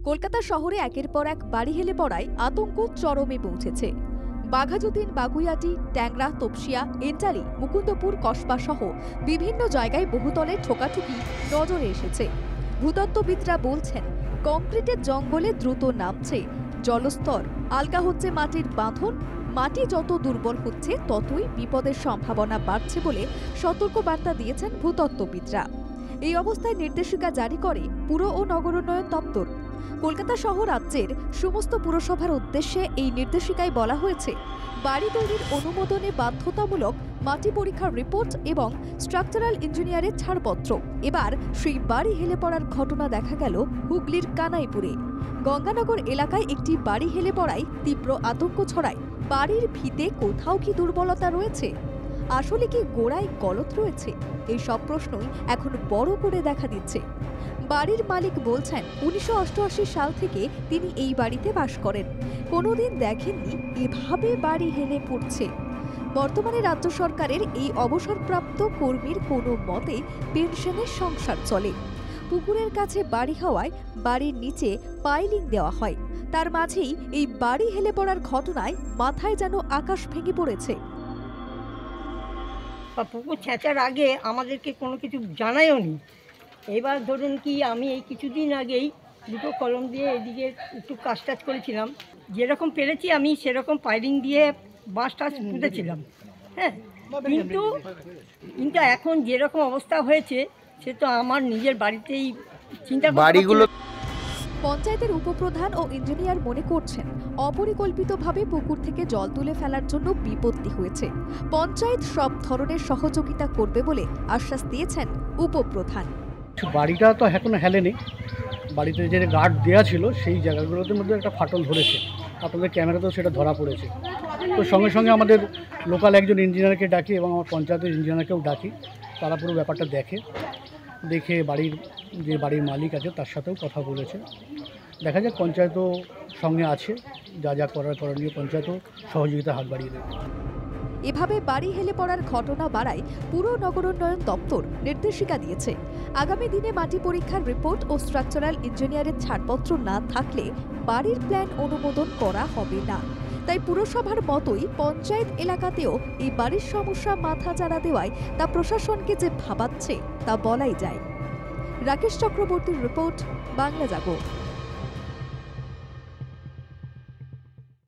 কলকাতা শহরে একের পর এক বাড়ি হেলে পড়ায় আতঙ্ক চরমে পৌঁছেছে। বাঘাযতীন, বাগুইআটি, ট্যাংরা, তপসিয়া, এন্টালি, মুকুন্দপুর, কসবা সহ বিভিন্ন জায়গায় বহুতলের ঠোকাঠুকি নজরে এসেছে। ভূতত্ত্ববিদরা বলছেন, কংক্রিটের জঙ্গলে দ্রুত নামছে জলস্তর, আলগা হচ্ছে মাটির বাঁধন। মাটি যত দুর্বল হচ্ছে ততই বিপদের সম্ভাবনা বাড়ছে বলে সতর্কবার্তা দিয়েছেন ভূতত্ত্ববিদরা। এই অবস্থায় নির্দেশিকা জারি করে পুর ও নগরোন্নয়ন দপ্তর। কলকাতা সহ রাজ্যের সমস্ত পুরসভার উদ্দেশ্যে এই নির্দেশিকায় বলা হয়েছে, বাড়ি তৈরির অনুমোদনে বাধ্যতামূলক মাটি পরীক্ষার রিপোর্ট এবং স্ট্রাকচারাল ইঞ্জিনিয়ারের ছাড়পত্র। এবার সেই বাড়ি হেলে পড়ার ঘটনা দেখা গেল হুগলির কানাইপুরে। গঙ্গানগর এলাকায় একটি বাড়ি হেলে পড়ায় তীব্র আতঙ্ক ছড়ায়। বাড়ির ভিতে কোথাও কি দুর্বলতা রয়েছে? আসলে কি গোড়ায় গলদ রয়েছে? এই সব প্রশ্নই এখন বড় করে দেখা দিচ্ছে। বাড়ির মালিক বলছেন, 1988 সাল থেকে তিনি এই বাড়িতে বাস করেন, কোনোদিন দেখেননি এভাবে বাড়ি হেলে পড়ছে। বর্তমানে রাজ্য সরকারের এই অবসরপ্রাপ্ত কর্মীর কোনো মতে পেনশনের সংসার চলে। পুকুরের কাছে বাড়ি হওয়ায় বাড়ির নিচে পাইলিং দেওয়া হয়। তার মাঝেই এই বাড়ি হেলে পড়ার ঘটনায় মাথায় যেন আকাশ ভেঙে পড়েছে। পুকুর ছেঁচার আগে আমাদেরকে কোনো কিছু জানাইও নি। এবার ধরুন কি, আমি এই কিছুদিন আগেই দুটো কলম দিয়ে এদিকে একটু কাজ টাজ করেছিলাম, যেরকম পেরেছি আমি সেরকম পাইলিং দিয়ে বাঁশ টাছ পুঁতেছিলাম। হ্যাঁ, কিন্তু এখন যেরকম অবস্থা হয়েছে সে তো আমার নিজের বাড়িতেই চিন্তা বাড়িগুলো। পঞ্চায়েতের উপপ্রধান ও ইঞ্জিনিয়ার মনে করছেন, অপরিকল্পিতভাবে পুকুর থেকে জল তুলে ফেলার জন্য বিপত্তি হয়েছে। পঞ্চায়েত সব ধরনের সহযোগিতা করবে বলে আশ্বাস দিয়েছেন উপপ্রধান। বাড়িটা তো এখনো হেলেনি, বাড়িতে যে গার্ড দেওয়া ছিল সেই জায়গাগুলোতে মধ্যে একটা ফাটল ধরেছে, আপনাদের ক্যামেরাতেও সেটা ধরা পড়েছে। তো সঙ্গে সঙ্গে আমাদের লোকাল একজন ইঞ্জিনিয়ারকে ডাকি এবং আমার পঞ্চায়েতের ইঞ্জিনিয়ারকেও ডাকি। তারা পুরো ব্যাপারটা দেখে বাড়ির মালিক আছে তার সাথেও কথা বলেছে। দেখা যাক, পঞ্চায়েতও সঙ্গে আছে, যা যা করণীয় পঞ্চায়েতও সহযোগিতা হাত বাড়িয়ে দেবে। এভাবে বাড়ি হেলে পড়ার ঘটনা বাড়ায় পুর নগরোন্নয়ন দপ্তর নির্দেশিকা দিয়েছে, আগামী দিনে মাটি পরীক্ষার রিপোর্ট ও স্ট্রাকচারাল ইঞ্জিনিয়ারের ছাড়পত্র না থাকলে বাড়ির প্ল্যান অনুমোদন করা হবে না। তাই পুরসভার মতোই পঞ্চায়েত এলাকাতেও এই বাড়ির সমস্যা মাথাচাড়া দেওয়ায় তা প্রশাসনকে যে ভাবাচ্ছে তা বলাই যায়। রাকেশ চক্রবর্তীর রিপোর্ট, বাংলা জাগো।